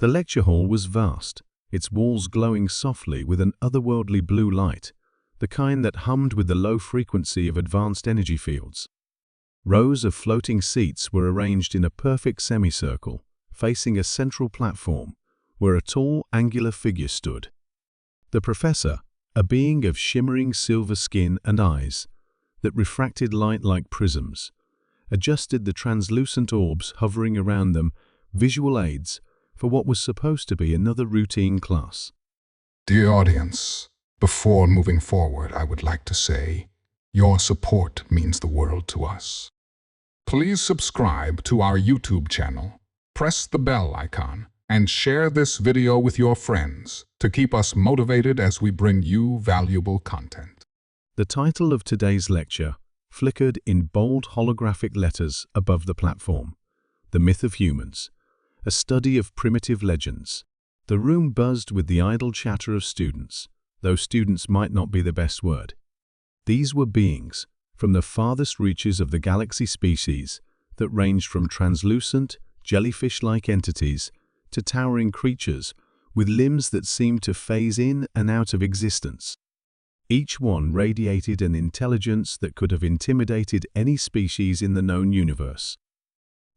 The lecture hall was vast, its walls glowing softly with an otherworldly blue light, the kind that hummed with the low frequency of advanced energy fields. Rows of floating seats were arranged in a perfect semicircle, facing a central platform, where a tall, angular figure stood. The professor, a being of shimmering silver skin and eyes that refracted light like prisms, adjusted the translucent orbs hovering around them, visual aids for what was supposed to be another routine class. Dear audience, before moving forward, I would like to say, your support means the world to us. Please subscribe to our YouTube channel, press the bell icon, and share this video with your friends to keep us motivated as we bring you valuable content. The title of today's lecture flickered in bold holographic letters above the platform: The Myth of Humans, a study of primitive legends. The room buzzed with the idle chatter of students, though students might not be the best word. These were beings from the farthest reaches of the galaxy, species that ranged from translucent, jellyfish-like entities to towering creatures with limbs that seemed to phase in and out of existence. Each one radiated an intelligence that could have intimidated any species in the known universe.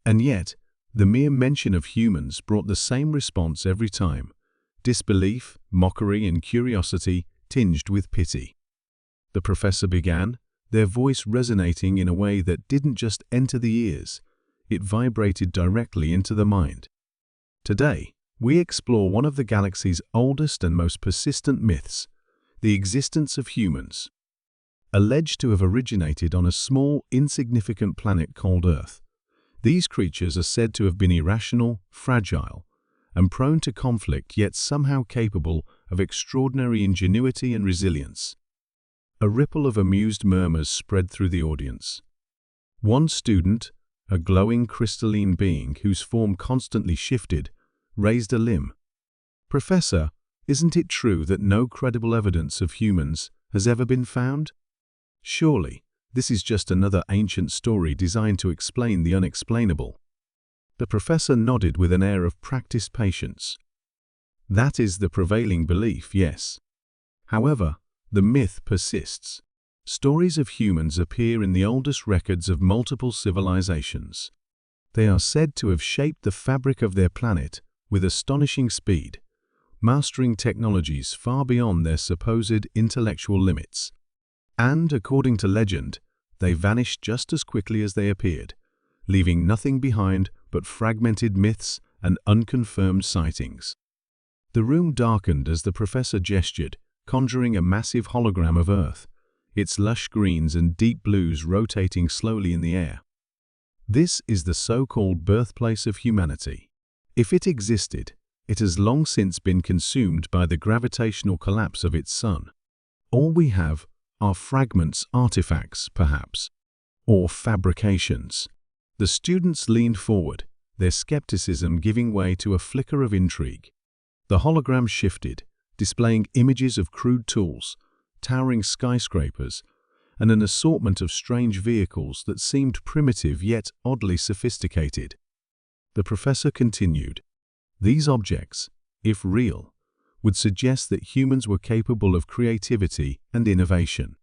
And yet, the mere mention of humans brought the same response every time: disbelief, mockery, and curiosity tinged with pity. The professor began, their voice resonating in a way that didn't just enter the ears, it vibrated directly into the mind. Today, we explore one of the galaxy's oldest and most persistent myths: the existence of humans. Alleged to have originated on a small, insignificant planet called Earth, these creatures are said to have been irrational, fragile, and prone to conflict, yet somehow capable of extraordinary ingenuity and resilience. A ripple of amused murmurs spread through the audience. One student, a glowing crystalline being whose form constantly shifted, raised a limb. "Professor, isn't it true that no credible evidence of humans has ever been found? Surely, this is just another ancient story designed to explain the unexplainable." The professor nodded with an air of practiced patience. "That is the prevailing belief, yes. However, the myth persists. Stories of humans appear in the oldest records of multiple civilizations. They are said to have shaped the fabric of their planet with astonishing speed, mastering technologies far beyond their supposed intellectual limits. And, according to legend, they vanished just as quickly as they appeared, leaving nothing behind but fragmented myths and unconfirmed sightings." The room darkened as the professor gestured, conjuring a massive hologram of Earth, its lush greens and deep blues rotating slowly in the air. "This is the so-called birthplace of humanity. If it existed, it has long since been consumed by the gravitational collapse of its sun. All we have are fragments, artifacts, perhaps, or fabrications." The students leaned forward, their skepticism giving way to a flicker of intrigue. The hologram shifted, displaying images of crude tools, towering skyscrapers, and an assortment of strange vehicles that seemed primitive yet oddly sophisticated. The professor continued, "These objects, if real, would suggest that humans were capable of creativity and innovation.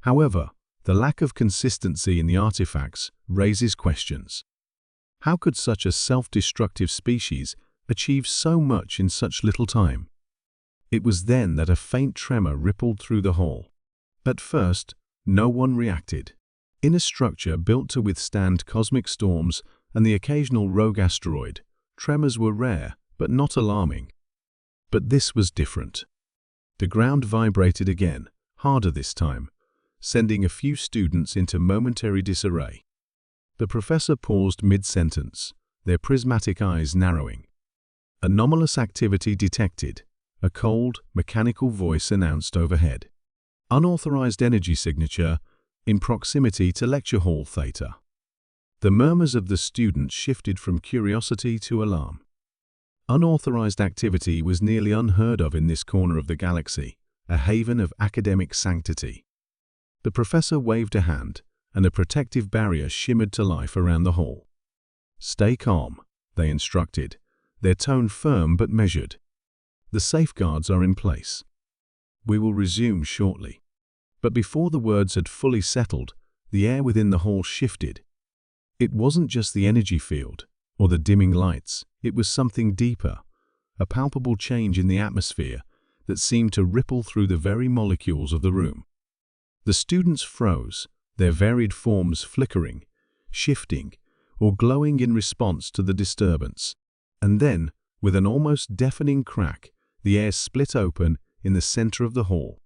However, the lack of consistency in the artifacts raises questions. How could such a self-destructive species achieve so much in such little time?" It was then that a faint tremor rippled through the hall. At first, no one reacted. In a structure built to withstand cosmic storms and the occasional rogue asteroid, tremors were rare but not alarming. But this was different. The ground vibrated again, harder this time, sending a few students into momentary disarray. The professor paused mid-sentence, their prismatic eyes narrowing. "Anomalous activity detected," a cold, mechanical voice announced overhead. "Unauthorized energy signature in proximity to lecture hall theta." The murmurs of the students shifted from curiosity to alarm. Unauthorized activity was nearly unheard of in this corner of the galaxy, a haven of academic sanctity. The professor waved a hand, and a protective barrier shimmered to life around the hall. "Stay calm," they instructed, their tone firm but measured. "The safeguards are in place. We will resume shortly." But before the words had fully settled, the air within the hall shifted. It wasn't just the energy field or the dimming lights, it was something deeper, a palpable change in the atmosphere that seemed to ripple through the very molecules of the room. The students froze, their varied forms flickering, shifting, or glowing in response to the disturbance. And then, with an almost deafening crack, the air split open in the center of the hall.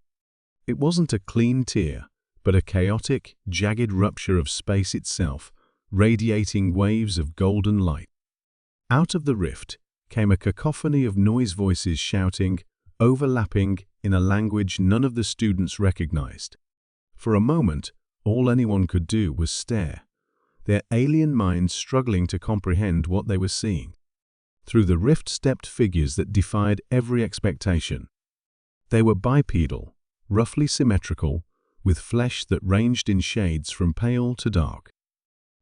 It wasn't a clean tear, but a chaotic, jagged rupture of space itself, radiating waves of golden light. Out of the rift came a cacophony of noise voices shouting, overlapping in a language none of the students recognized. For a moment, all anyone could do was stare, their alien minds struggling to comprehend what they were seeing. Through the rift stepped figures that defied every expectation. They were bipedal, roughly symmetrical, with flesh that ranged in shades from pale to dark.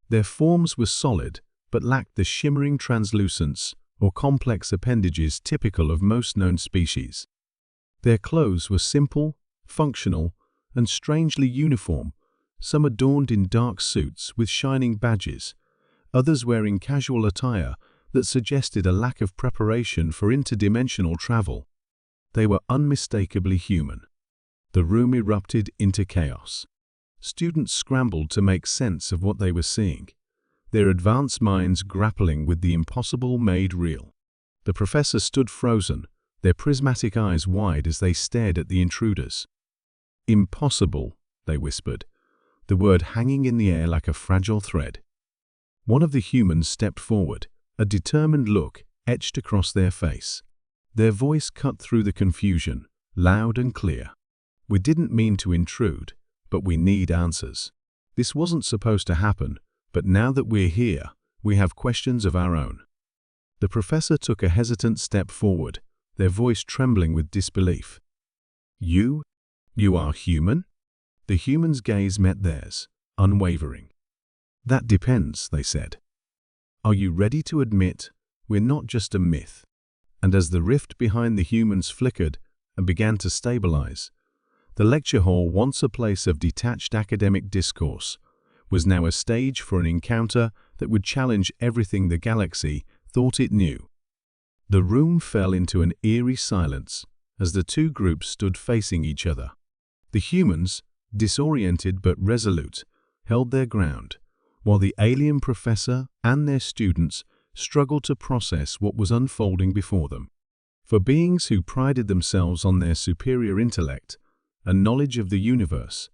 Their forms were solid, but lacked the shimmering translucence or complex appendages typical of most known species. Their clothes were simple, functional, and strangely uniform, some adorned in dark suits with shining badges, others wearing casual attire that suggested a lack of preparation for interdimensional travel. They were unmistakably human. The room erupted into chaos. Students scrambled to make sense of what they were seeing, their advanced minds grappling with the impossible made real. The professor stood frozen, their prismatic eyes wide as they stared at the intruders. "Impossible," they whispered, the word hanging in the air like a fragile thread. One of the humans stepped forward, a determined look etched across their face. Their voice cut through the confusion, loud and clear. "We didn't mean to intrude, but we need answers. This wasn't supposed to happen, but now that we're here, we have questions of our own." The professor took a hesitant step forward, their voice trembling with disbelief. You are human?" The human's gaze met theirs, unwavering. "That depends," they said. "Are you ready to admit we're not just a myth?" And as the rift behind the humans flickered and began to stabilize, the lecture hall, once a place of detached academic discourse, was now a stage for an encounter that would challenge everything the galaxy thought it knew. The room fell into an eerie silence as the two groups stood facing each other. The humans, disoriented but resolute, held their ground, while the alien professor and their students struggled to process what was unfolding before them. For beings who prided themselves on their superior intellect and knowledge of the universe,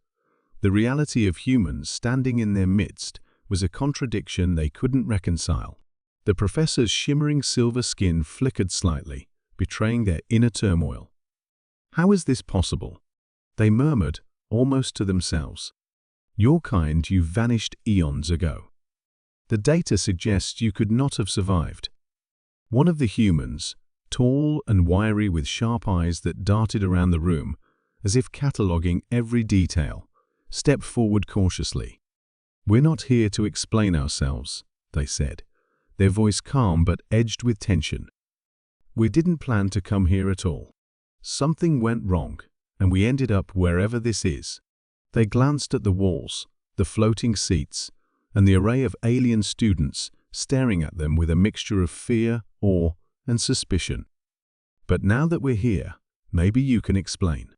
the reality of humans standing in their midst was a contradiction they couldn't reconcile. The professor's shimmering silver skin flickered slightly, betraying their inner turmoil. "How is this possible?" they murmured, almost to themselves. "Your kind, you vanished eons ago. The data suggests you could not have survived." One of the humans, tall and wiry with sharp eyes that darted around the room, as if cataloging every detail, stepped forward cautiously. "We're not here to explain ourselves," they said, their voice calm but edged with tension. "We didn't plan to come here at all. Something went wrong, and we ended up wherever this is." They glanced at the walls, the floating seats, and the array of alien students staring at them with a mixture of fear, awe, and suspicion. "But now that we're here, maybe you can explain.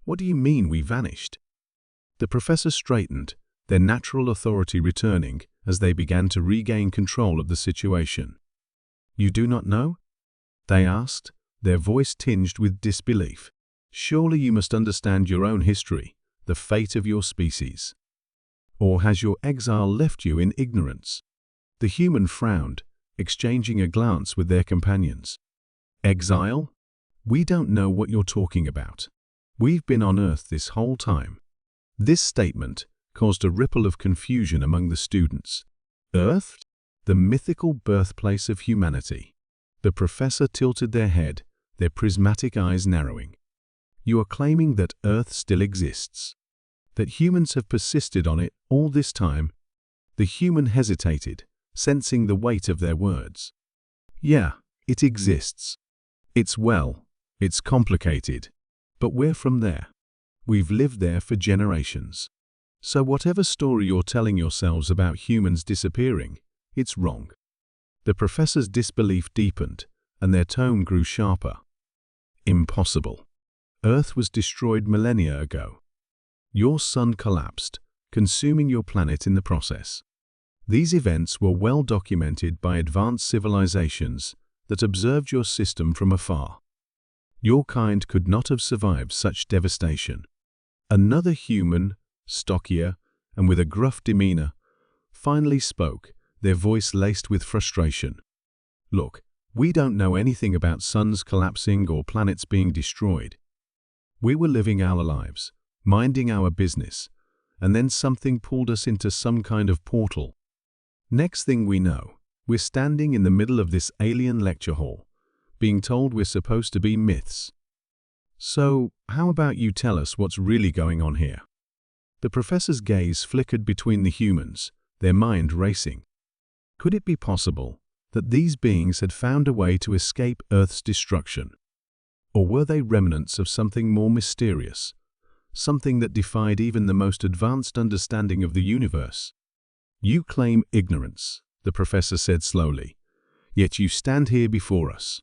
What do you mean we vanished?" The professor straightened, their natural authority returning as they began to regain control of the situation. "You do not know?" they asked, their voice tinged with disbelief. "Surely you must understand your own history, the fate of your species. Or has your exile left you in ignorance?" The human frowned, exchanging a glance with their companions. "Exile? We don't know what you're talking about. We've been on Earth this whole time." This statement caused a ripple of confusion among the students. Earth? The mythical birthplace of humanity. The professor tilted their head, their prismatic eyes narrowing. "You are claiming that Earth still exists? That humans have persisted on it all this time?" The human hesitated, sensing the weight of their words. "Yeah, It exists. It's complicated. But we're from there. We've lived there for generations. So whatever story you're telling yourselves about humans disappearing, it's wrong. The professor's disbelief deepened, and their tone grew sharper. Impossible. Earth was destroyed millennia ago. Your sun collapsed, consuming your planet in the process. These events were well documented by advanced civilizations that observed your system from afar. Your kind could not have survived such devastation. Another human, stockier, and with a gruff demeanor, finally spoke, their voice laced with frustration. Look, we don't know anything about suns collapsing or planets being destroyed. We were living our lives, minding our business, and then something pulled us into some kind of portal. Next thing we know, we're standing in the middle of this alien lecture hall, being told we're supposed to be myths. So, how about you tell us what's really going on here? The professor's gaze flickered between the humans, their mind racing. Could it be possible that these beings had found a way to escape Earth's destruction? Or were they remnants of something more mysterious, something that defied even the most advanced understanding of the universe? You claim ignorance, the professor said slowly, yet you stand here before us.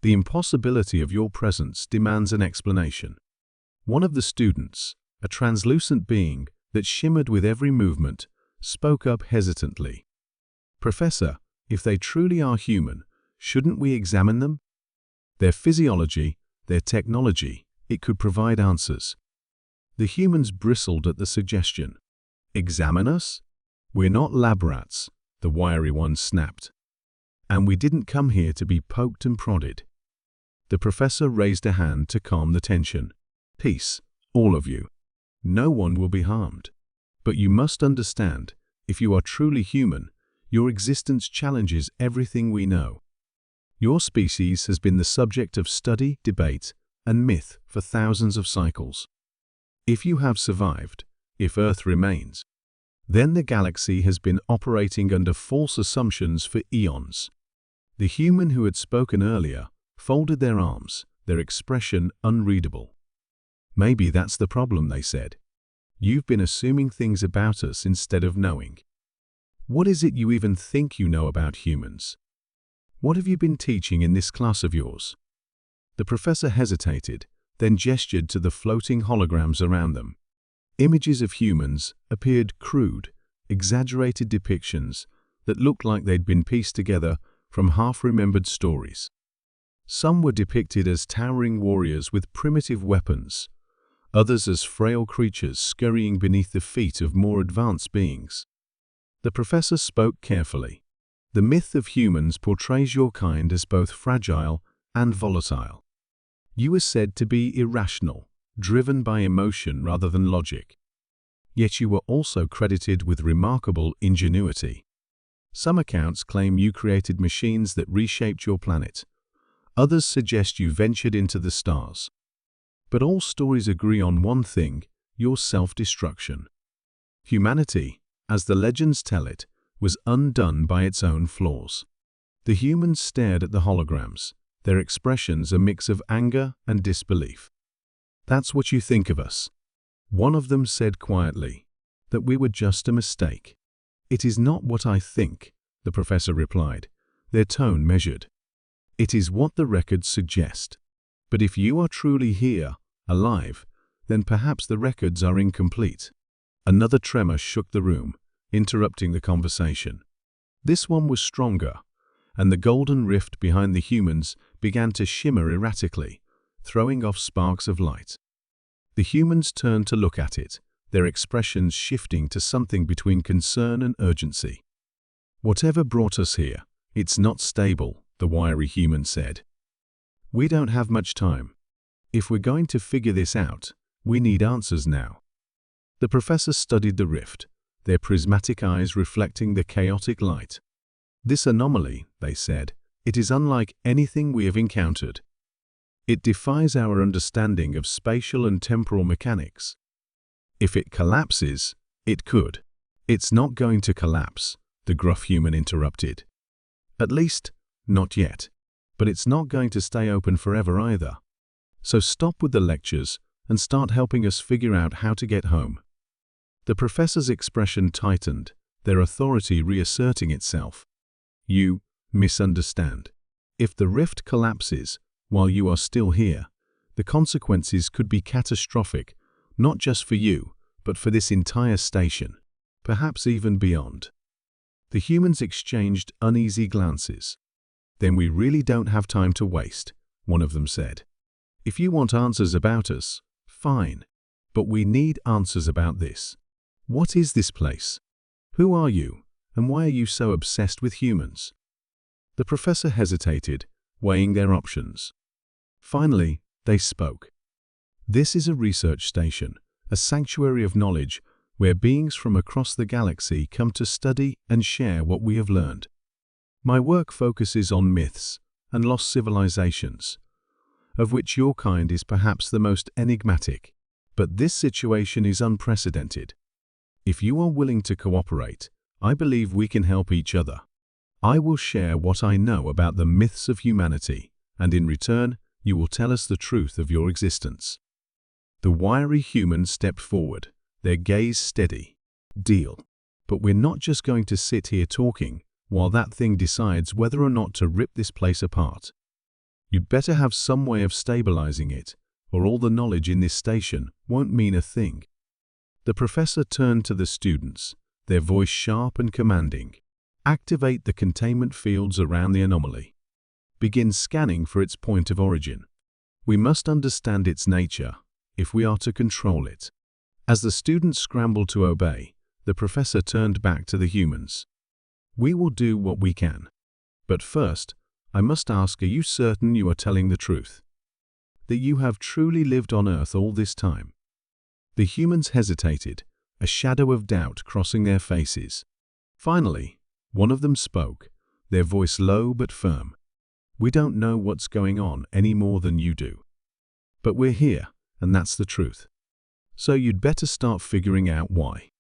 The impossibility of your presence demands an explanation. One of the students, a translucent being that shimmered with every movement, spoke up hesitantly. Professor, if they truly are human, shouldn't we examine them? Their physiology, their technology, it could provide answers. The humans bristled at the suggestion. Examine us? We're not lab rats, the wiry one snapped. And we didn't come here to be poked and prodded. The professor raised a hand to calm the tension. Peace, all of you. No one will be harmed. But you must understand, if you are truly human, your existence challenges everything we know. Your species has been the subject of study, debate, and myth for thousands of cycles. If you have survived, if Earth remains, then the galaxy has been operating under false assumptions for eons. The human who had spoken earlier folded their arms, their expression unreadable. Maybe that's the problem, they said. You've been assuming things about us instead of knowing. What is it you even think you know about humans? What have you been teaching in this class of yours? The professor hesitated, then gestured to the floating holograms around them. Images of humans appeared crude, exaggerated depictions that looked like they'd been pieced together from half-remembered stories. Some were depicted as towering warriors with primitive weapons, others as frail creatures scurrying beneath the feet of more advanced beings. The professor spoke carefully. The myth of humans portrays your kind as both fragile and volatile. You are said to be irrational, driven by emotion rather than logic. Yet you were also credited with remarkable ingenuity. Some accounts claim you created machines that reshaped your planet. Others suggest you ventured into the stars. But all stories agree on one thing, your self-destruction. Humanity, as the legends tell it, was undone by its own flaws. The humans stared at the holograms, their expressions a mix of anger and disbelief. That's what you think of us. One of them said quietly, that we were just a mistake. It is not what I think, the professor replied, their tone measured. It is what the records suggest. But if you are truly here, alive, then perhaps the records are incomplete. Another tremor shook the room, interrupting the conversation. This one was stronger, and the golden rift behind the humans began to shimmer erratically, throwing off sparks of light. The humans turned to look at it, their expressions shifting to something between concern and urgency. Whatever brought us here, it's not stable, the wiry human said. We don't have much time. If we're going to figure this out, we need answers now. The professor studied the rift, their prismatic eyes reflecting the chaotic light. This anomaly, they said, it is unlike anything we have encountered. It defies our understanding of spatial and temporal mechanics. If it collapses, it could. It's not going to collapse, the gruff human interrupted. At least, not yet. But it's not going to stay open forever either. So stop with the lectures and start helping us figure out how to get home." The professor's expression tightened, their authority reasserting itself. "You misunderstand. If the rift collapses while you are still here, the consequences could be catastrophic, not just for you, but for this entire station, perhaps even beyond." The humans exchanged uneasy glances. "Then we really don't have time to waste," one of them said. "If you want answers about us, fine. But we need answers about this. What is this place? Who are you, and why are you so obsessed with humans?" The professor hesitated, weighing their options. Finally, they spoke. "This is a research station, a sanctuary of knowledge, where beings from across the galaxy come to study and share what we have learned. My work focuses on myths and lost civilizations, of which your kind is perhaps the most enigmatic. But this situation is unprecedented. If you are willing to cooperate, I believe we can help each other. I will share what I know about the myths of humanity, and in return, you will tell us the truth of your existence." The wiry human stepped forward, their gaze steady. "Deal. But we're not just going to sit here talking while that thing decides whether or not to rip this place apart. You'd better have some way of stabilizing it, or all the knowledge in this station won't mean a thing." The professor turned to the students, their voice sharp and commanding. "Activate the containment fields around the anomaly. Begin scanning for its point of origin. We must understand its nature if we are to control it." As the students scrambled to obey, the professor turned back to the humans. "We will do what we can. But first, I must ask, are you certain you are telling the truth? That you have truly lived on Earth all this time?" The humans hesitated, a shadow of doubt crossing their faces. Finally, one of them spoke, their voice low but firm. "We don't know what's going on any more than you do. But we're here, and that's the truth. So you'd better start figuring out why."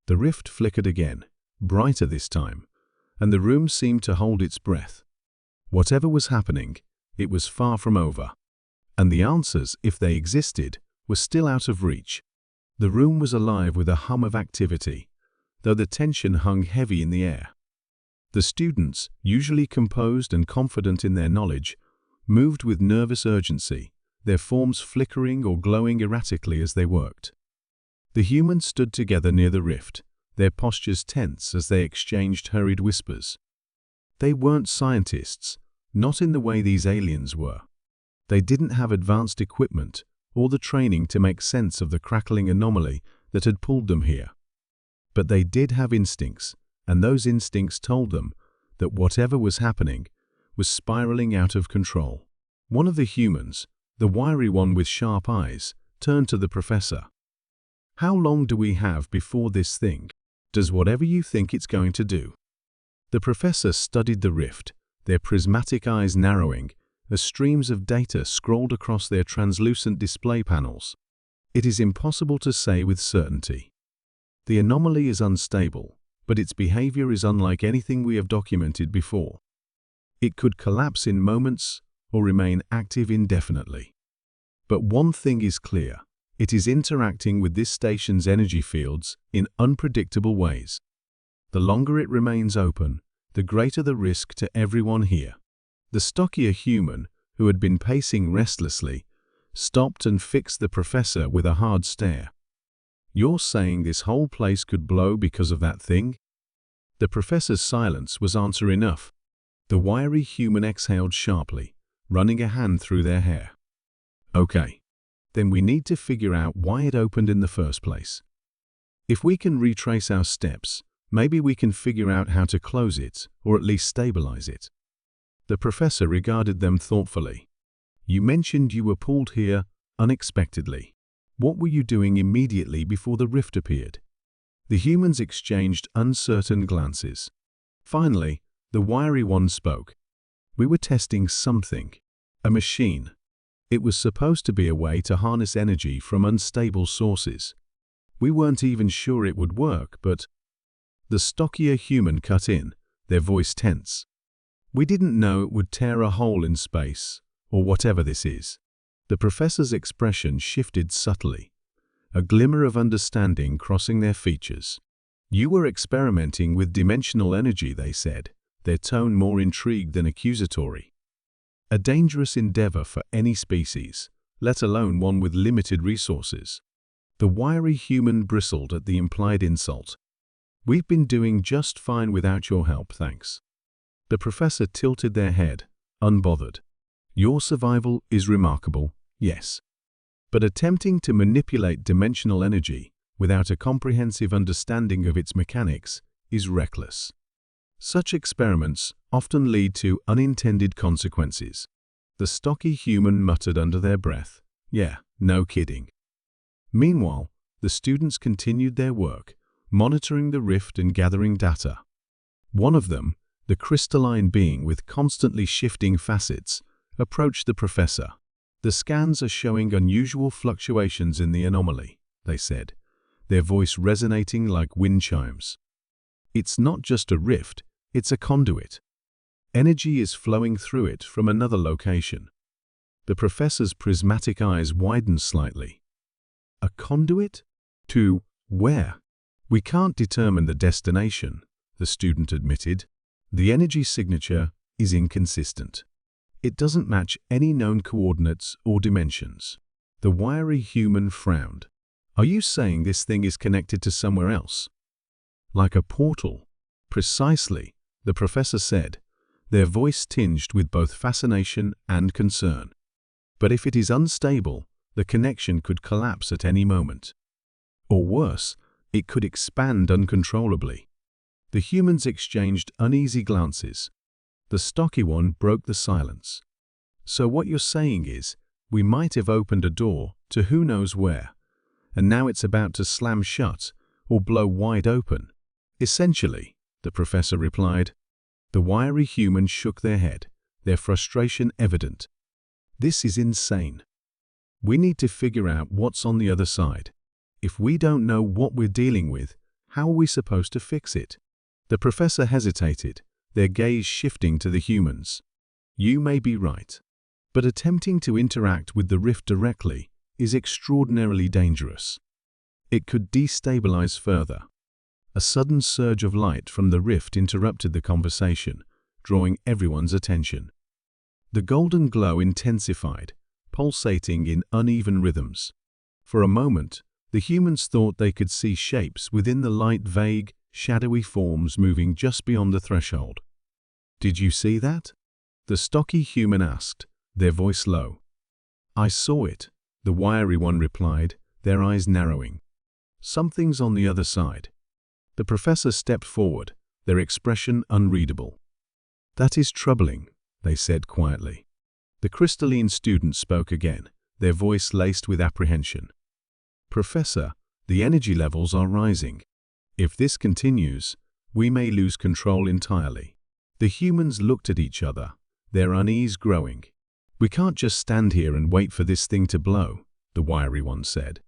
The rift flickered again, brighter this time, and the room seemed to hold its breath. Whatever was happening, it was far from over. And the answers, if they existed, were still out of reach. The room was alive with a hum of activity, though the tension hung heavy in the air. The students, usually composed and confident in their knowledge, moved with nervous urgency, their forms flickering or glowing erratically as they worked. The humans stood together near the rift, their postures tense as they exchanged hurried whispers. They weren't scientists, not in the way these aliens were. They didn't have advanced equipment or the training to make sense of the crackling anomaly that had pulled them here. But they did have instincts, and those instincts told them that whatever was happening was spiraling out of control. One of the humans, the wiry one with sharp eyes, turned to the professor. "How long do we have before this thing does whatever you think it's going to do?" The professor studied the rift, their prismatic eyes narrowing as streams of data scrolled across their translucent display panels. "It is impossible to say with certainty. The anomaly is unstable, but its behavior is unlike anything we have documented before. It could collapse in moments or remain active indefinitely. But one thing is clear, it is interacting with this station's energy fields in unpredictable ways. The longer it remains open, the greater the risk to everyone here." The stockier human, who had been pacing restlessly, stopped and fixed the professor with a hard stare. "You're saying this whole place could blow because of that thing?" The professor's silence was answer enough. The wiry human exhaled sharply, running a hand through their hair. "Okay, then we need to figure out why it opened in the first place. If we can retrace our steps, maybe we can figure out how to close it, or at least stabilize it." The professor regarded them thoughtfully. "You mentioned you were pulled here unexpectedly. What were you doing immediately before the rift appeared?" The humans exchanged uncertain glances. Finally, the wiry one spoke. "We were testing something, a machine. It was supposed to be a way to harness energy from unstable sources. We weren't even sure it would work, but..." The stockier human cut in, their voice tense. We didn't know it would tear a hole in space, or whatever this is. The professor's expression shifted subtly, a glimmer of understanding crossing their features. You were experimenting with dimensional energy, they said, their tone more intrigued than accusatory. A dangerous endeavor for any species, let alone one with limited resources. The wiry human bristled at the implied insult. We've been doing just fine without your help, thanks. The professor tilted their head, unbothered. Your survival is remarkable, yes. But attempting to manipulate dimensional energy without a comprehensive understanding of its mechanics is reckless. Such experiments often lead to unintended consequences. The stocky human muttered under their breath, "Yeah, no kidding." Meanwhile, the students continued their work, monitoring the rift and gathering data. One of them, the crystalline being with constantly shifting facets, approached the professor. "The scans are showing unusual fluctuations in the anomaly," they said, their voice resonating like wind chimes. "It's not just a rift, it's a conduit. Energy is flowing through it from another location." The professor's prismatic eyes widened slightly. "A conduit? To where?" "We can't determine the destination," the student admitted. "The energy signature is inconsistent. It doesn't match any known coordinates or dimensions." The wiry human frowned. "Are you saying this thing is connected to somewhere else?" "Like a portal." "Precisely," the professor said, their voice tinged with both fascination and concern. "But if it is unstable, the connection could collapse at any moment. Or worse, it could expand uncontrollably." The humans exchanged uneasy glances. The stocky one broke the silence. "So what you're saying is, we might have opened a door to who knows where, and now it's about to slam shut or blow wide open?" "Essentially," the professor replied. The wiry humans shook their head, their frustration evident. "This is insane. We need to figure out what's on the other side. If we don't know what we're dealing with, how are we supposed to fix it?" The professor hesitated, their gaze shifting to the humans. "You may be right, but attempting to interact with the rift directly is extraordinarily dangerous. It could destabilize further." A sudden surge of light from the rift interrupted the conversation, drawing everyone's attention. The golden glow intensified, pulsating in uneven rhythms. For a moment, the humans thought they could see shapes within the light, vague, shadowy forms moving just beyond the threshold. "Did you see that?" the stocky human asked, their voice low. "I saw it," the wiry one replied, their eyes narrowing. "Something's on the other side." The professor stepped forward, their expression unreadable. "That is troubling," they said quietly. The crystalline student spoke again, their voice laced with apprehension. "Professor, the energy levels are rising. If this continues, we may lose control entirely." The humans looked at each other, their unease growing. "We can't just stand here and wait for this thing to blow," the wiry one said.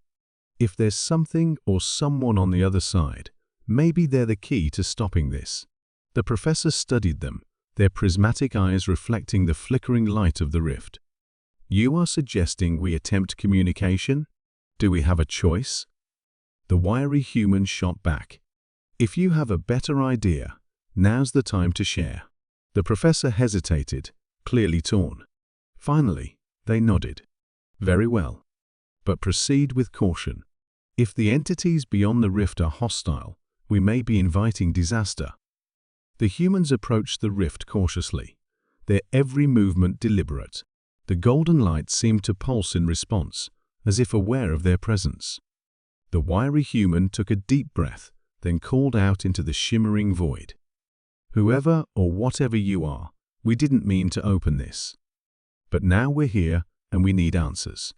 "If there's something or someone on the other side, maybe they're the key to stopping this." The professor studied them, their prismatic eyes reflecting the flickering light of the rift. "You are suggesting we attempt communication? Do we have a choice?" The wiry human shot back. "If you have a better idea, now's the time to share." The professor hesitated, clearly torn. Finally, they nodded. "Very well. But proceed with caution. If the entities beyond the rift are hostile, we may be inviting disaster." The humans approached the rift cautiously, their every movement deliberate. The golden light seemed to pulse in response, as if aware of their presence. The wiry human took a deep breath, then called out into the shimmering void. "Whoever or whatever you are, we didn't mean to open this. But now we're here and we need answers.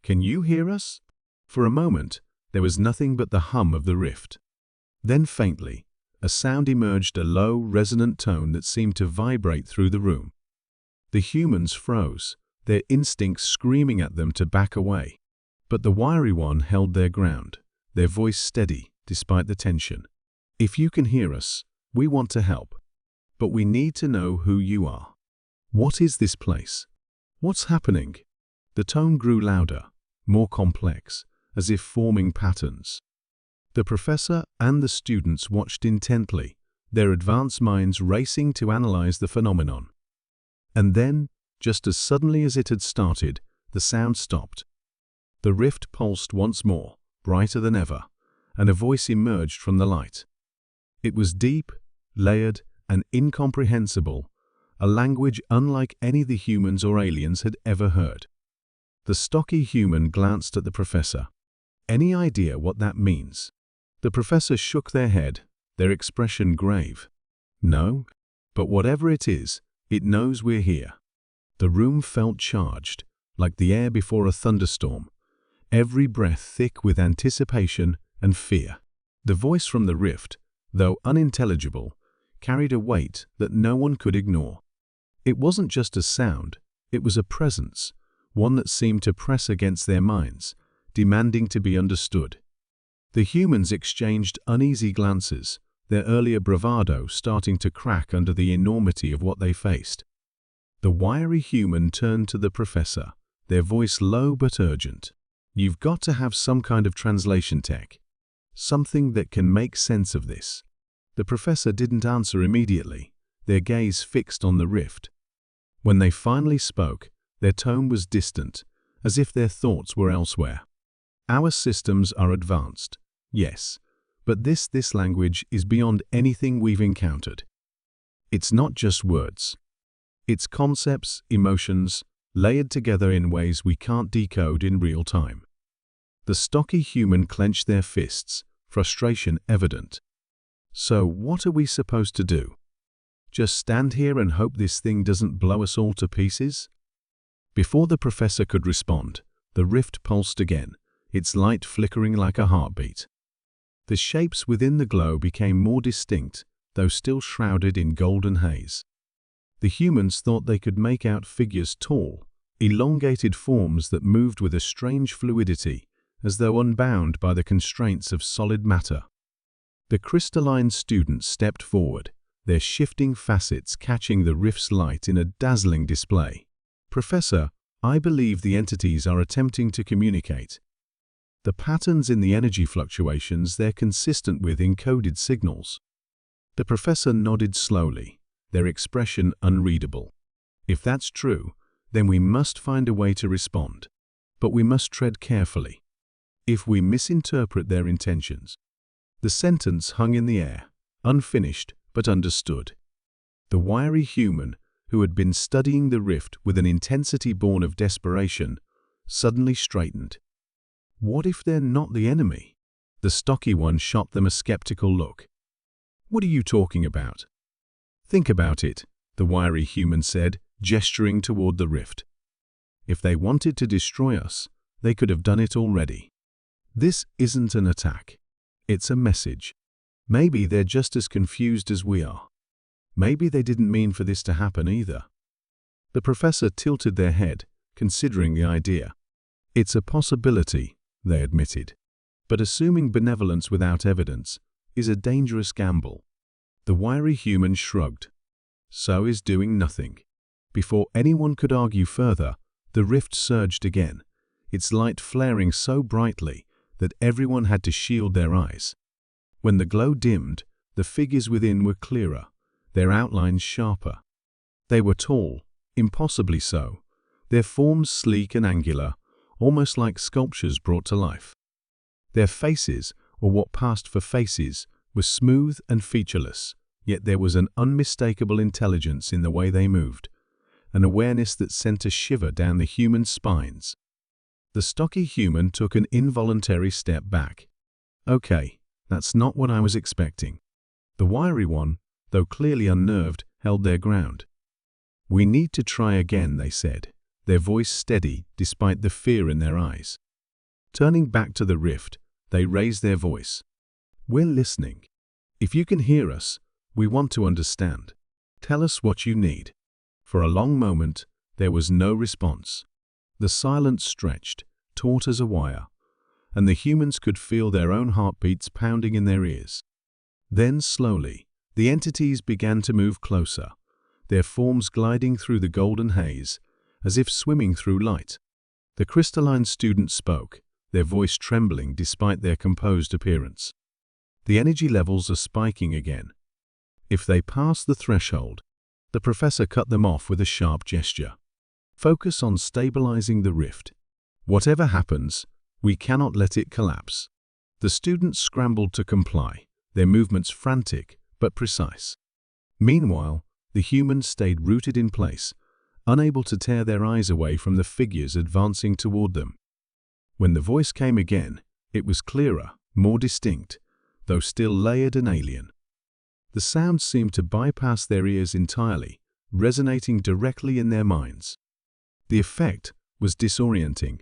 Can you hear us?" For a moment, there was nothing but the hum of the rift. Then faintly, a sound emerged, a low, resonant tone that seemed to vibrate through the room. The humans froze, their instincts screaming at them to back away. But the wiry one held their ground, their voice steady despite the tension. "If you can hear us, we want to help. but we need to know who you are. What is this place? What's happening? The tone grew louder, more complex, as if forming patterns. The professor and the students watched intently, their advanced minds racing to analyze the phenomenon. And then, just as suddenly as it had started, the sound stopped. The rift pulsed once more, brighter than ever, and a voice emerged from the light. It was deep, layered, and incomprehensible, a language unlike any the humans or aliens had ever heard. The stocky human glanced at the professor. Any idea what that means? The professor shook their head, their expression grave. No, but whatever it is, it knows we're here. The room felt charged, like the air before a thunderstorm, every breath thick with anticipation and fear. The voice from the rift, though unintelligible, carried a weight that no one could ignore. It wasn't just a sound, it was a presence, one that seemed to press against their minds, demanding to be understood. The humans exchanged uneasy glances, their earlier bravado starting to crack under the enormity of what they faced. The wiry human turned to the professor, their voice low but urgent. You've got to have some kind of translation tech. Something that can make sense of this. The professor didn't answer immediately, their gaze fixed on the rift. When they finally spoke, their tone was distant, as if their thoughts were elsewhere. Our systems are advanced, yes, but this language is beyond anything we've encountered. It's not just words. It's concepts, emotions, layered together in ways we can't decode in real time. The stocky human clenched their fists, frustration evident. So what are we supposed to do? Just stand here and hope this thing doesn't blow us all to pieces? Before the professor could respond, the rift pulsed again, its light flickering like a heartbeat. The shapes within the glow became more distinct, though still shrouded in golden haze. The humans thought they could make out figures tall, elongated forms that moved with a strange fluidity, as though unbound by the constraints of solid matter. The crystalline students stepped forward, their shifting facets catching the rift's light in a dazzling display. Professor, I believe the entities are attempting to communicate. The patterns in the energy fluctuations they're consistent with encoded signals. The professor nodded slowly, their expression unreadable. If that's true, then we must find a way to respond. But we must tread carefully. If we misinterpret their intentions. The sentence hung in the air, unfinished but understood. The wiry human, who had been studying the rift with an intensity born of desperation, suddenly straightened. What if they're not the enemy? The stocky one shot them a skeptical look. What are you talking about? Think about it, the wiry human said, gesturing toward the rift. If they wanted to destroy us, they could have done it already. This isn't an attack. It's a message. Maybe they're just as confused as we are. Maybe they didn't mean for this to happen either. The professor tilted their head, considering the idea. It's a possibility, they admitted. But assuming benevolence without evidence is a dangerous gamble. The wiry human shrugged. So is doing nothing. Before anyone could argue further, the rift surged again, its light flaring so brightly that everyone had to shield their eyes. When the glow dimmed, the figures within were clearer, their outlines sharper. They were tall, impossibly so, their forms sleek and angular, almost like sculptures brought to life. Their faces, or what passed for faces, were smooth and featureless, yet there was an unmistakable intelligence in the way they moved, an awareness that sent a shiver down the human spines. The stocky human took an involuntary step back. Okay, that's not what I was expecting. The wiry one, though clearly unnerved, held their ground. We need to try again, they said, their voice steady despite the fear in their eyes. Turning back to the rift, they raised their voice. We're listening. If you can hear us, we want to understand. Tell us what you need. For a long moment, there was no response. The silence stretched, taut as a wire, and the humans could feel their own heartbeats pounding in their ears. Then slowly, The entities began to move closer, their forms gliding through the golden haze, as if swimming through light. The crystalline student spoke, their voice trembling despite their composed appearance. The energy levels are spiking again. If they pass the threshold, the professor cut them off with a sharp gesture. Focus on stabilizing the rift. Whatever happens, we cannot let it collapse. The students scrambled to comply, their movements frantic but precise. Meanwhile, the humans stayed rooted in place, unable to tear their eyes away from the figures advancing toward them. When the voice came again, it was clearer, more distinct, though still layered and alien. The sound seemed to bypass their ears entirely, resonating directly in their minds. The effect was disorienting,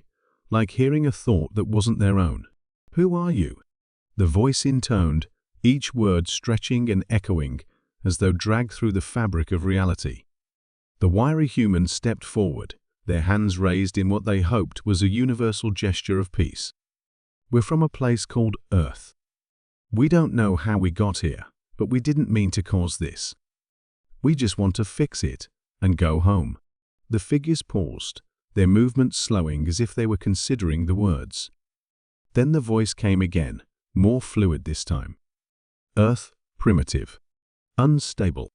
like hearing a thought that wasn't their own. "Who are you?" The voice intoned, each word stretching and echoing, as though dragged through the fabric of reality. The wiry humans stepped forward, their hands raised in what they hoped was a universal gesture of peace. "We're from a place called Earth. We don't know how we got here, but we didn't mean to cause this. We just want to fix it and go home." The figures paused, their movements slowing as if they were considering the words. Then the voice came again, more fluid this time. "Earth, primitive. Unstable.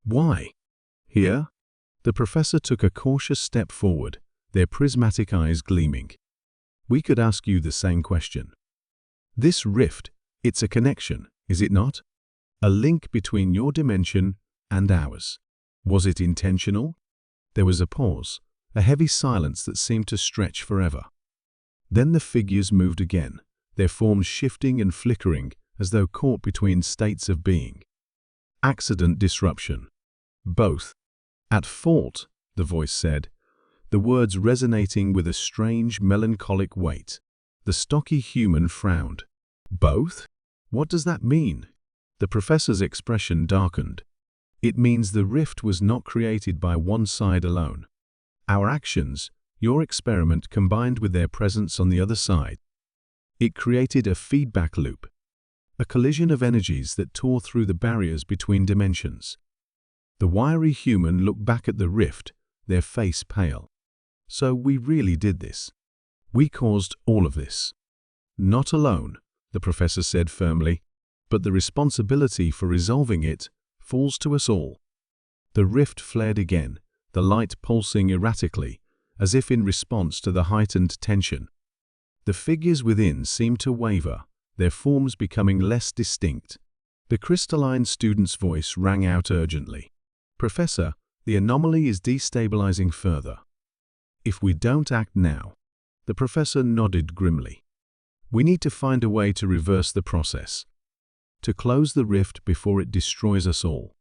Why? Here?" The professor took a cautious step forward, their prismatic eyes gleaming. "We could ask you the same question. This rift, it's a connection, is it not? A link between your dimension and ours. Was it intentional?" There was a pause, a heavy silence that seemed to stretch forever. Then the figures moved again, their forms shifting and flickering as though caught between states of being. "Accident, disruption. Both. At fault," the voice said, the words resonating with a strange, melancholic weight. The stocky human frowned. "Both? What does that mean?" The professor's expression darkened. "It means the rift was not created by one side alone. Our actions, your experiment combined with their presence on the other side. It created a feedback loop, a collision of energies that tore through the barriers between dimensions." The wiry human looked back at the rift, their face pale. "So we really did this. We caused all of this." "Not alone," the professor said firmly, "but the responsibility for resolving it falls to us all." The rift flared again, the light pulsing erratically, as if in response to the heightened tension. The figures within seemed to waver, their forms becoming less distinct. The crystalline student's voice rang out urgently. "Professor, the anomaly is destabilizing further. If we don't act now." The professor nodded grimly. "We need to find a way to reverse the process, to close the rift before it destroys us all."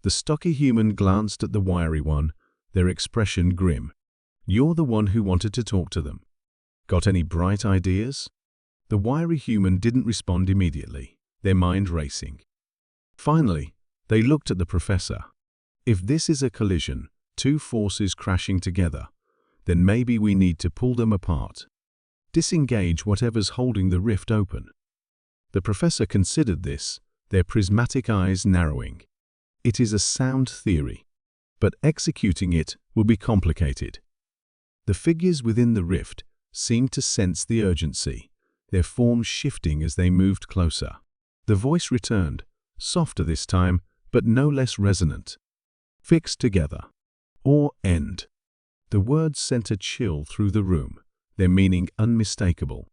The stocky human glanced at the wiry one, their expression grim. "You're the one who wanted to talk to them. Got any bright ideas?" The wiry human didn't respond immediately, their mind racing. Finally, they looked at the professor. "If this is a collision, two forces crashing together, then maybe we need to pull them apart. Disengage whatever's holding the rift open." The professor considered this, their prismatic eyes narrowing. "It is a sound theory, but executing it will be complicated." The figures within the rift seemed to sense the urgency, their forms shifting as they moved closer. The voice returned, softer this time, but no less resonant. "Fix together, or end." The words sent a chill through the room, their meaning unmistakable.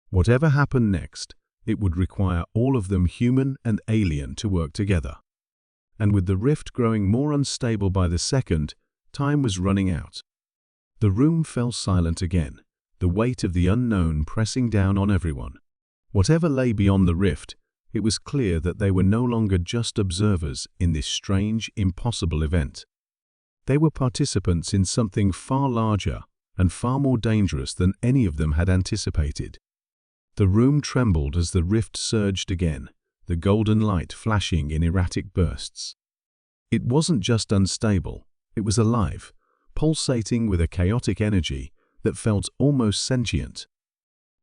Whatever happened next, it would require all of them, human and alien, to work together. And with the rift growing more unstable by the second, time was running out. The room fell silent again, the weight of the unknown pressing down on everyone. Whatever lay beyond the rift, it was clear that they were no longer just observers in this strange, impossible event. They were participants in something far larger and far more dangerous than any of them had anticipated. The room trembled as the rift surged again, the golden light flashing in erratic bursts. It wasn't just unstable, it was alive, pulsating with a chaotic energy that felt almost sentient.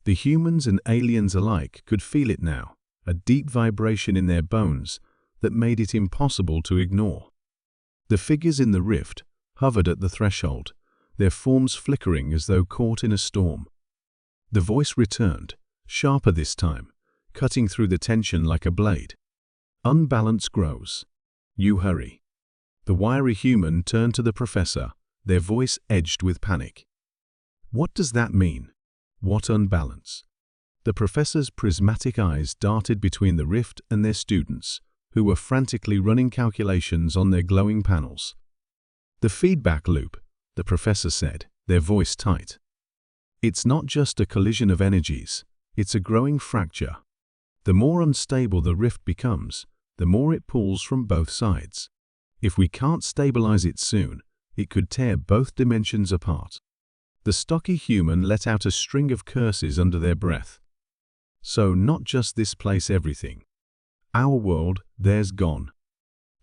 The humans and aliens alike could feel it now, a deep vibration in their bones, that made it impossible to ignore. The figures in the rift hovered at the threshold, their forms flickering as though caught in a storm. The voice returned, sharper this time, cutting through the tension like a blade. Unbalance grows. You hurry. The wiry human turned to the professor, their voice edged with panic. What does that mean? What unbalance? The professor's prismatic eyes darted between the rift and their students, who were frantically running calculations on their glowing panels. The feedback loop, the professor said, their voice tight. It's not just a collision of energies, it's a growing fracture. The more unstable the rift becomes, the more it pulls from both sides. If we can't stabilize it soon, it could tear both dimensions apart. The stocky human let out a string of curses under their breath. So not just this place, everything. Our world, theirs gone.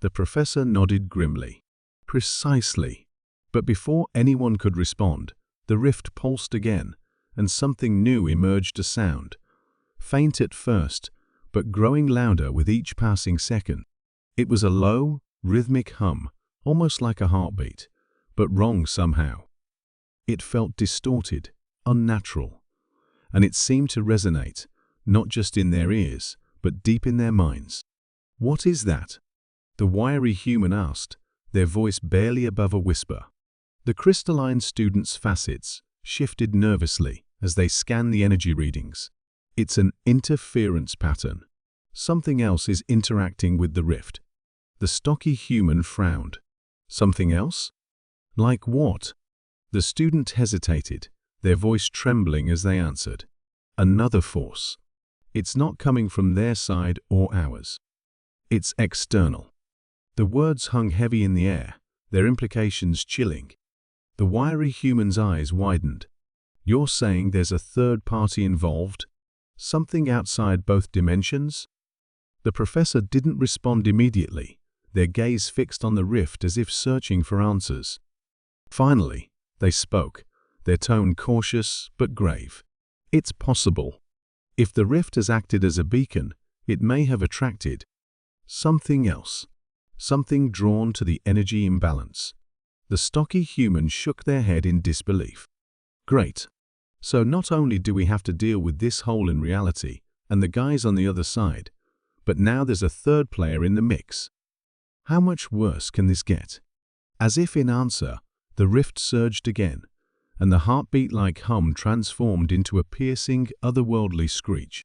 The professor nodded grimly. Precisely. But before anyone could respond, the rift pulsed again, and something new emerged, a sound. Faint at first, but growing louder with each passing second. It was a low, rhythmic hum, almost like a heartbeat, but wrong somehow. It felt distorted, unnatural, and it seemed to resonate, not just in their ears, but deep in their minds. What is that? The wiry human asked, their voice barely above a whisper. The crystalline student's facets shifted nervously as they scanned the energy readings. It's an interference pattern. Something else is interacting with the rift. The stocky human frowned. Something else? Like what? The student hesitated, their voice trembling as they answered. Another force. It's not coming from their side or ours. It's external. The words hung heavy in the air, their implications chilling. The wiry human's eyes widened. You're saying there's a third party involved? Something outside both dimensions? The professor didn't respond immediately, their gaze fixed on the rift as if searching for answers. Finally, they spoke, their tone cautious but grave. It's possible. If the rift has acted as a beacon, it may have attracted something else, something drawn to the energy imbalance. The stocky human shook their head in disbelief. Great. So not only do we have to deal with this hole in reality and the guys on the other side, but now there's a third player in the mix. How much worse can this get? As if in answer, the rift surged again, and the heartbeat-like hum transformed into a piercing, otherworldly screech.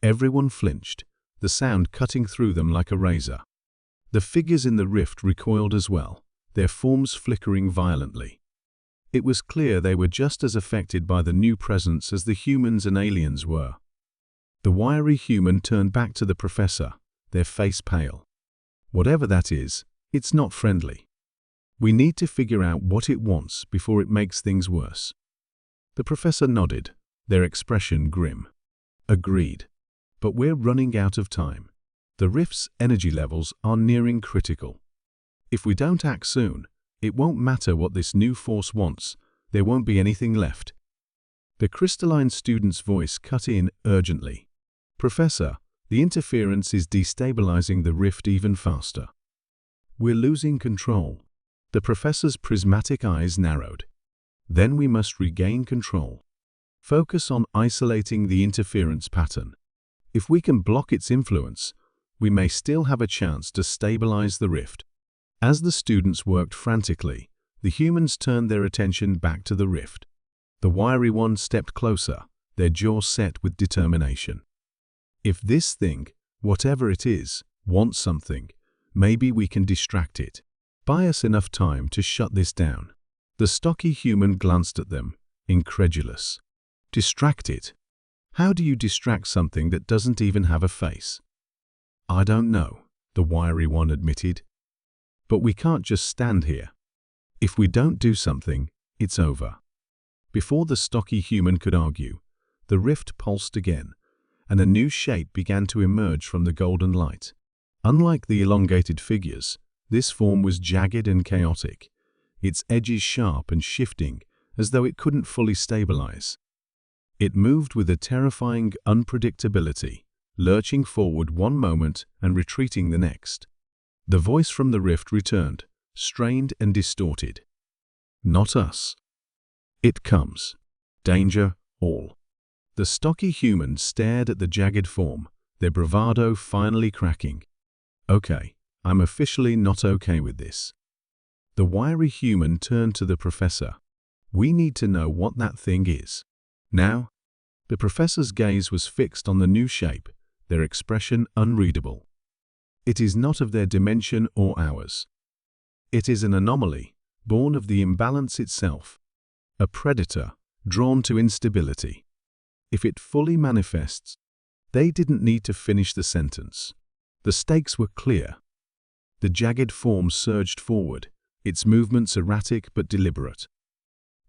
Everyone flinched, the sound cutting through them like a razor. The figures in the rift recoiled as well, their forms flickering violently. It was clear they were just as affected by the new presence as the humans and aliens were. The wiry human turned back to the professor, their face pale. Whatever that is, it's not friendly. We need to figure out what it wants before it makes things worse. The professor nodded, their expression grim. Agreed. But we're running out of time. The rift's energy levels are nearing critical. If we don't act soon, it won't matter what this new force wants, there won't be anything left. The crystalline student's voice cut in urgently. Professor, the interference is destabilizing the rift even faster. We're losing control. The professor's prismatic eyes narrowed. Then we must regain control. Focus on isolating the interference pattern. If we can block its influence, we may still have a chance to stabilize the rift. As the students worked frantically, the humans turned their attention back to the rift. The wiry one stepped closer, their jaws set with determination. If this thing, whatever it is, wants something, maybe we can distract it. Buy us enough time to shut this down. The stocky human glanced at them, incredulous. Distract it? How do you distract something that doesn't even have a face? I don't know, the wiry one admitted. But we can't just stand here. If we don't do something, it's over. Before the stocky human could argue, the rift pulsed again, and a new shape began to emerge from the golden light. Unlike the elongated figures, this form was jagged and chaotic, its edges sharp and shifting as though it couldn't fully stabilize. It moved with a terrifying unpredictability, lurching forward one moment and retreating the next. The voice from the rift returned, strained and distorted. "Not us. It comes. Danger, all." The stocky humans stared at the jagged form, their bravado finally cracking. "Okay, I'm officially not okay with this." The wiry human turned to the professor. "We need to know what that thing is. Now." The professor's gaze was fixed on the new shape, their expression unreadable. "It is not of their dimension or ours. It is an anomaly, born of the imbalance itself. A predator, drawn to instability. If it fully manifests..." They didn't need to finish the sentence. The stakes were clear. The jagged form surged forward, its movements erratic but deliberate.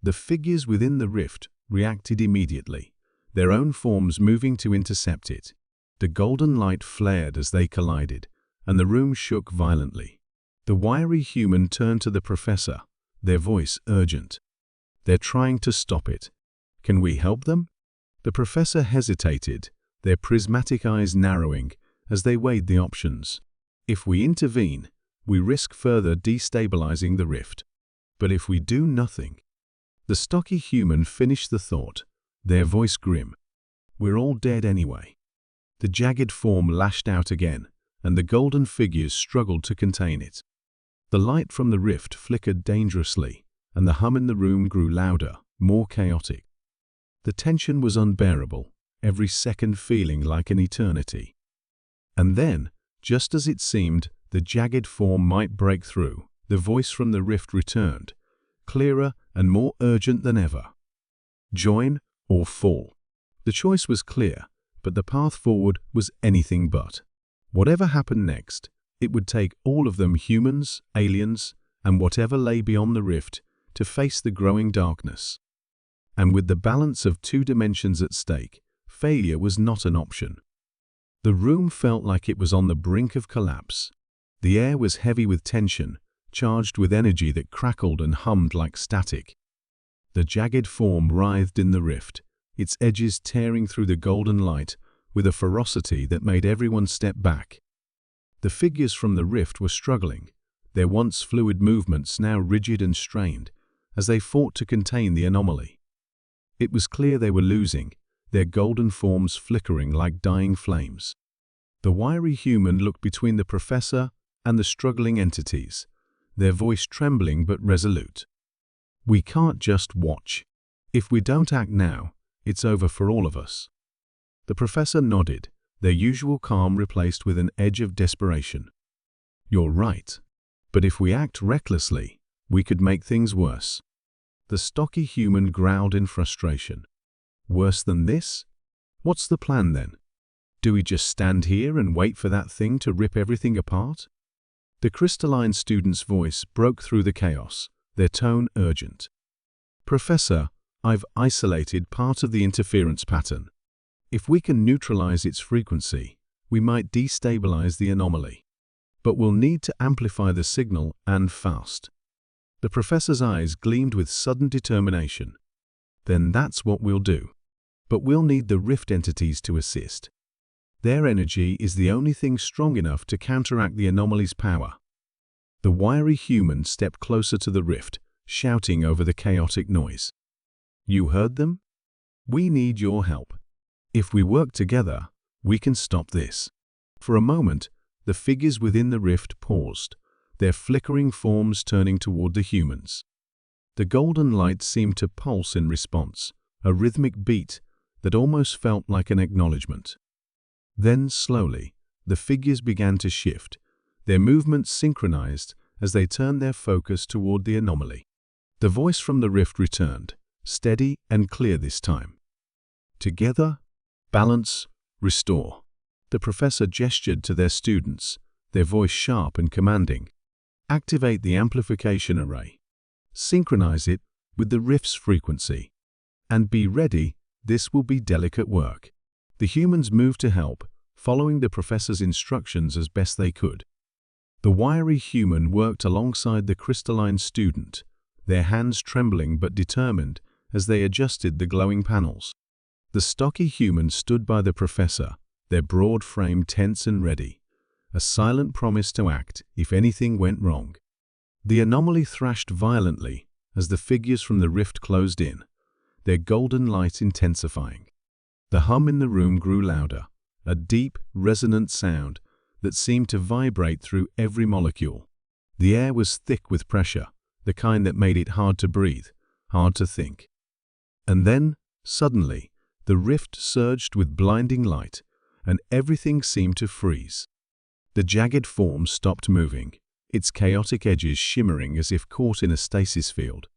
The figures within the rift reacted immediately, their own forms moving to intercept it. The golden light flared as they collided, and the room shook violently. The wiry human turned to the professor, their voice urgent. "They're trying to stop it. Can we help them?" The professor hesitated, their prismatic eyes narrowing as they weighed the options. "If we intervene, we risk further destabilizing the rift. But if we do nothing..." The stocky human finished the thought, their voice grim. "We're all dead anyway." The jagged form lashed out again, and the golden figures struggled to contain it. The light from the rift flickered dangerously, and the hum in the room grew louder, more chaotic. The tension was unbearable, every second feeling like an eternity. And then, just as it seemed the jagged form might break through, the voice from the rift returned, clearer and more urgent than ever. "Join or fall." The choice was clear, but the path forward was anything but. Whatever happened next, it would take all of them, humans, aliens, and whatever lay beyond the rift, to face the growing darkness. And with the balance of two dimensions at stake, failure was not an option. The room felt like it was on the brink of collapse. The air was heavy with tension, charged with energy that crackled and hummed like static. The jagged form writhed in the rift, its edges tearing through the golden light with a ferocity that made everyone step back. The figures from the rift were struggling, their once fluid movements now rigid and strained, as they fought to contain the anomaly. It was clear they were losing, their golden forms flickering like dying flames. The wiry human looked between the professor and the struggling entities, their voice trembling but resolute. "We can't just watch. If we don't act now, it's over for all of us." The professor nodded, their usual calm replaced with an edge of desperation. "You're right. But if we act recklessly, we could make things worse." The stocky human growled in frustration. "Worse than this? What's the plan then? Do we just stand here and wait for that thing to rip everything apart?" The crystalline student's voice broke through the chaos, their tone urgent. "Professor, I've isolated part of the interference pattern. If we can neutralize its frequency, we might destabilize the anomaly. But we'll need to amplify the signal, and fast." The professor's eyes gleamed with sudden determination. "Then that's what we'll do. But we'll need the rift entities to assist. Their energy is the only thing strong enough to counteract the anomaly's power." The wiry human stepped closer to the rift, shouting over the chaotic noise. "You heard them? We need your help. If we work together, we can stop this." For a moment, the figures within the rift paused, their flickering forms turning toward the humans. The golden light seemed to pulse in response, a rhythmic beat that almost felt like an acknowledgement. Then, slowly, the figures began to shift, their movements synchronized as they turned their focus toward the anomaly. The voice from the rift returned, steady and clear this time. "Together, balance, restore." The professor gestured to their students, their voice sharp and commanding. "Activate the amplification array. Synchronize it with the rift's frequency. And be ready, this will be delicate work." The humans moved to help, following the professor's instructions as best they could. The wiry human worked alongside the crystalline student, their hands trembling but determined as they adjusted the glowing panels. The stocky human stood by the professor, their broad frame tense and ready, a silent promise to act if anything went wrong. The anomaly thrashed violently as the figures from the rift closed in, their golden light intensifying. The hum in the room grew louder, a deep, resonant sound that seemed to vibrate through every molecule. The air was thick with pressure, the kind that made it hard to breathe, hard to think. And then, suddenly, the rift surged with blinding light, and everything seemed to freeze. The jagged form stopped moving, its chaotic edges shimmering as if caught in a stasis field.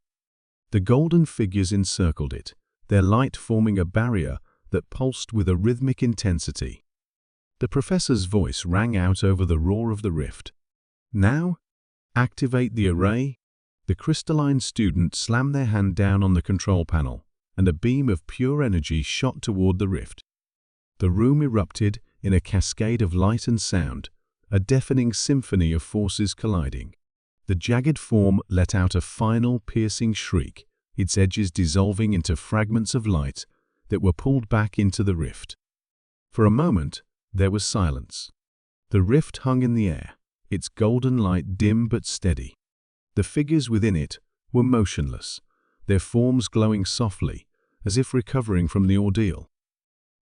The golden figures encircled it, their light forming a barrier that pulsed with a rhythmic intensity. The professor's voice rang out over the roar of the rift. "Now, activate the array." The crystalline student slammed their hand down on the control panel, and a beam of pure energy shot toward the rift. The room erupted in a cascade of light and sound, a deafening symphony of forces colliding. The jagged form let out a final piercing shriek, its edges dissolving into fragments of light that were pulled back into the rift. For a moment, there was silence. The rift hung in the air, its golden light dim but steady. The figures within it were motionless, their forms glowing softly, as if recovering from the ordeal.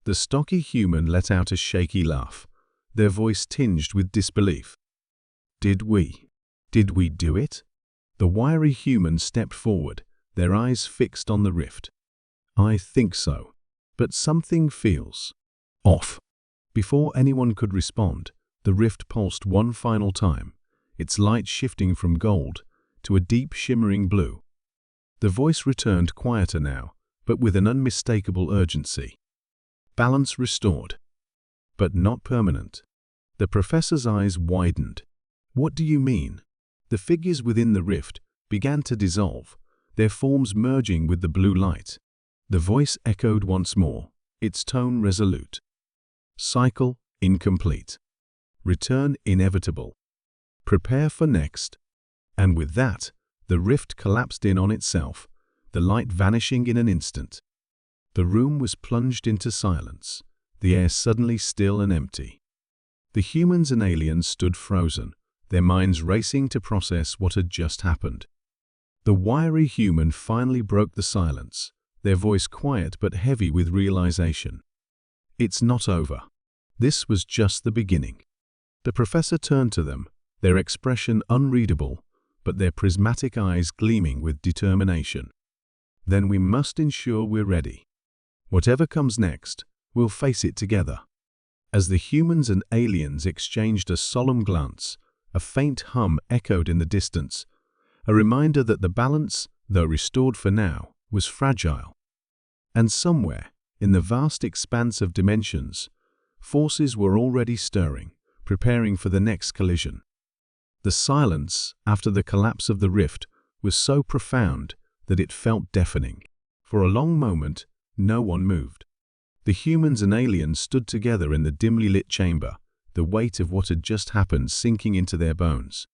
The stocky human let out a shaky laugh, their voice tinged with disbelief. Did we do it?" The wiry human stepped forward, their eyes fixed on the rift. "I think so, but something feels off." Before anyone could respond, the rift pulsed one final time, its light shifting from gold to a deep shimmering blue. The voice returned quieter now, but with an unmistakable urgency. Balance restored, but not permanent. The professor's eyes widened. "What do you mean?" The figures within the rift began to dissolve, their forms merging with the blue light. The voice echoed once more, its tone resolute. "Cycle incomplete. Return inevitable. Prepare for next." And with that, the rift collapsed in on itself, the light vanishing in an instant. The room was plunged into silence, the air suddenly still and empty. The humans and aliens stood frozen, their minds racing to process what had just happened. The wiry human finally broke the silence, their voice quiet but heavy with realization. "It's not over. This was just the beginning." The professor turned to them, their expression unreadable, but their prismatic eyes gleaming with determination. "Then we must ensure we're ready. Whatever comes next, we'll face it together." As the humans and aliens exchanged a solemn glance, a faint hum echoed in the distance, a reminder that the balance, though restored for now, was fragile. And somewhere, in the vast expanse of dimensions, forces were already stirring, preparing for the next collision. The silence, after the collapse of the rift, was so profound that it felt deafening. For a long moment, no one moved. The humans and aliens stood together in the dimly lit chamber, the weight of what had just happened sinking into their bones.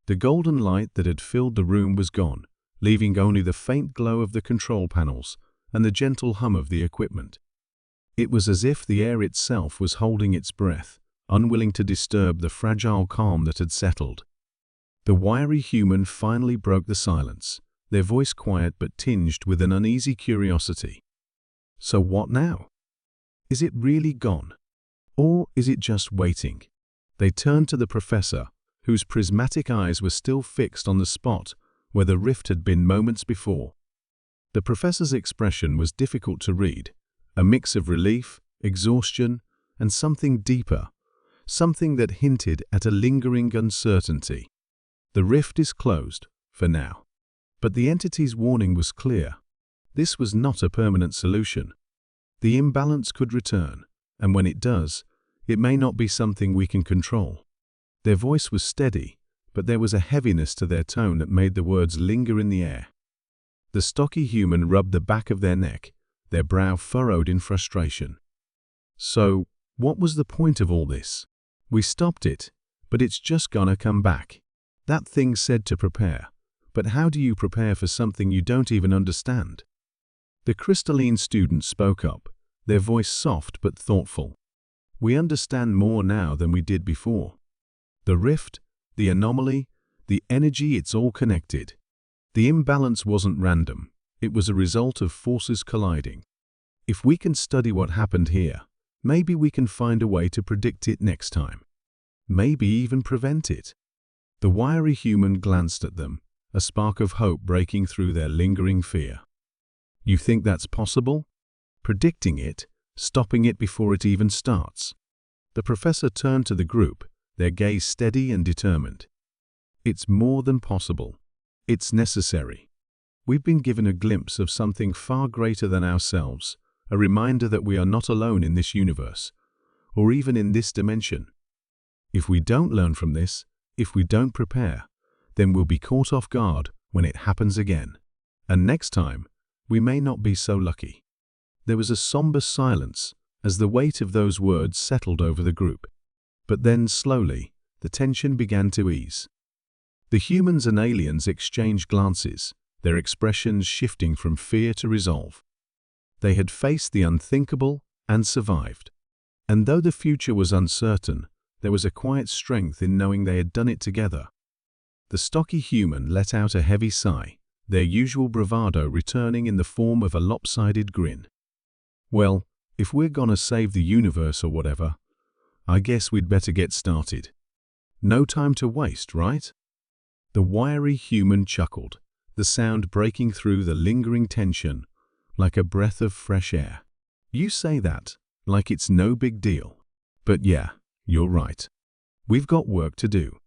The golden light that had filled the room was gone, leaving only the faint glow of the control panels and the gentle hum of the equipment. It was as if the air itself was holding its breath, unwilling to disturb the fragile calm that had settled. The wiry human finally broke the silence, their voice quiet but tinged with an uneasy curiosity. "So what now? Is it really gone? Or is it just waiting?" They turned to the professor, whose prismatic eyes were still fixed on the spot where the rift had been moments before. The professor's expression was difficult to read, a mix of relief, exhaustion, and something deeper, something that hinted at a lingering uncertainty. "The rift is closed, for now." But the entity's warning was clear. This was not a permanent solution. The imbalance could return, and when it does, it may not be something we can control. Their voice was steady, but there was a heaviness to their tone that made the words linger in the air. The stocky human rubbed the back of their neck, their brow furrowed in frustration. "So, what was the point of all this? We stopped it, but it's just gonna come back. That thing said to prepare, but how do you prepare for something you don't even understand?" The crystalline student spoke up, their voice soft but thoughtful. We understand more now than we did before. The rift, the anomaly, the energy, it's all connected. The imbalance wasn't random. It was a result of forces colliding. If we can study what happened here, maybe we can find a way to predict it next time. Maybe even prevent it. The wiry human glanced at them, a spark of hope breaking through their lingering fear. You think that's possible? Predicting it, stopping it before it even starts. The professor turned to the group, their gaze steady and determined. It's more than possible. It's necessary. We've been given a glimpse of something far greater than ourselves, a reminder that we are not alone in this universe, or even in this dimension. If we don't learn from this, if we don't prepare, then we'll be caught off guard when it happens again. And next time, we may not be so lucky. There was a somber silence as the weight of those words settled over the group. But then, slowly, the tension began to ease. The humans and aliens exchanged glances, their expressions shifting from fear to resolve. They had faced the unthinkable and survived. And though the future was uncertain, there was a quiet strength in knowing they had done it together. The stocky human let out a heavy sigh, their usual bravado returning in the form of a lopsided grin. Well, if we're gonna save the universe or whatever, I guess we'd better get started. No time to waste, right? The wiry human chuckled, the sound breaking through the lingering tension, like a breath of fresh air. You say that, like it's no big deal. But yeah, you're right. We've got work to do.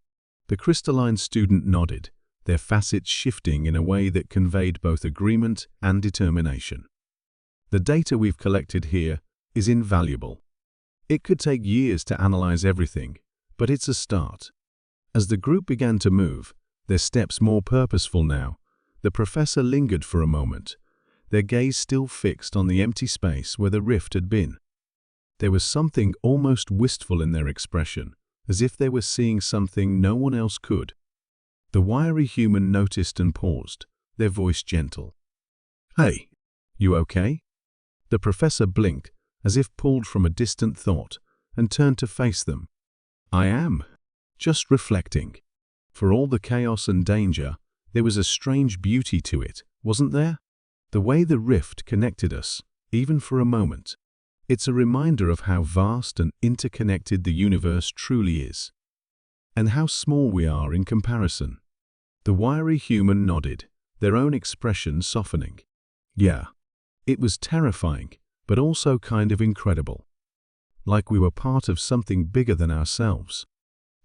The crystalline student nodded, their facets shifting in a way that conveyed both agreement and determination. The data we've collected here is invaluable. It could take years to analyze everything, but it's a start. As the group began to move, their steps more purposeful now, the professor lingered for a moment, their gaze still fixed on the empty space where the rift had been. There was something almost wistful in their expression, as if they were seeing something no one else could. The wiry human noticed and paused, their voice gentle. "Hey, you okay?" The professor blinked, as if pulled from a distant thought, and turned to face them. "I am. Just reflecting." For all the chaos and danger, there was a strange beauty to it, wasn't there? The way the rift connected us, even for a moment. It's a reminder of how vast and interconnected the universe truly is, and how small we are in comparison. The wiry human nodded, their own expression softening. Yeah, it was terrifying, but also kind of incredible. Like we were part of something bigger than ourselves.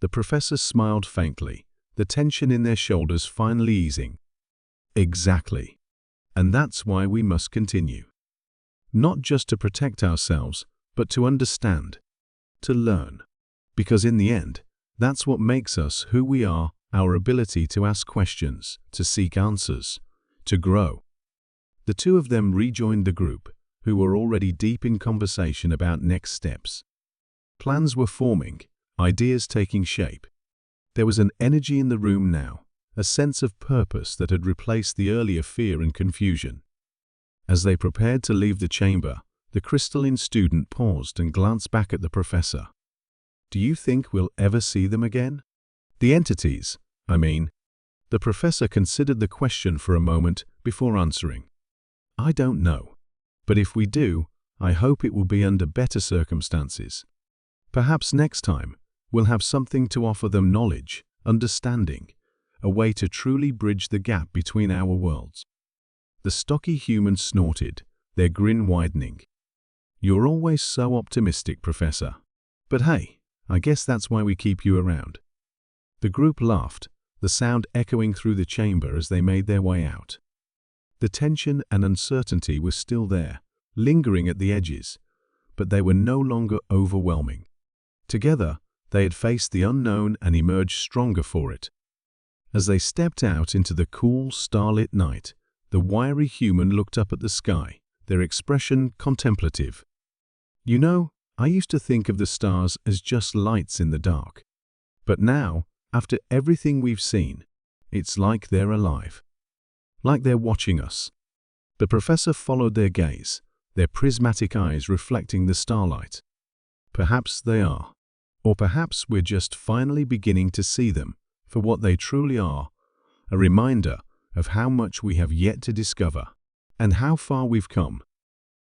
The professor smiled faintly, the tension in their shoulders finally easing. Exactly. And that's why we must continue. Not just to protect ourselves, but to understand, to learn. Because in the end, that's what makes us who we are, our ability to ask questions, to seek answers, to grow. The two of them rejoined the group, who were already deep in conversation about next steps. Plans were forming, ideas taking shape. There was an energy in the room now, a sense of purpose that had replaced the earlier fear and confusion. As they prepared to leave the chamber, the crystalline student paused and glanced back at the professor. "Do you think we'll ever see them again? The entities, I mean." The professor considered the question for a moment before answering. "I don't know. But if we do, I hope it will be under better circumstances. Perhaps next time, we'll have something to offer them: knowledge, understanding, a way to truly bridge the gap between our worlds." The stocky human snorted, their grin widening. "You're always so optimistic, Professor. But hey, I guess that's why we keep you around." The group laughed, the sound echoing through the chamber as they made their way out. The tension and uncertainty were still there, lingering at the edges, but they were no longer overwhelming. Together, they had faced the unknown and emerged stronger for it. As they stepped out into the cool, starlit night, the wiry human looked up at the sky, their expression contemplative. "You know, I used to think of the stars as just lights in the dark. But now, after everything we've seen, it's like they're alive. Like they're watching us." The professor followed their gaze, their prismatic eyes reflecting the starlight. Perhaps they are. Or perhaps we're just finally beginning to see them for what they truly are, a reminder of how much we have yet to discover and how far we've come.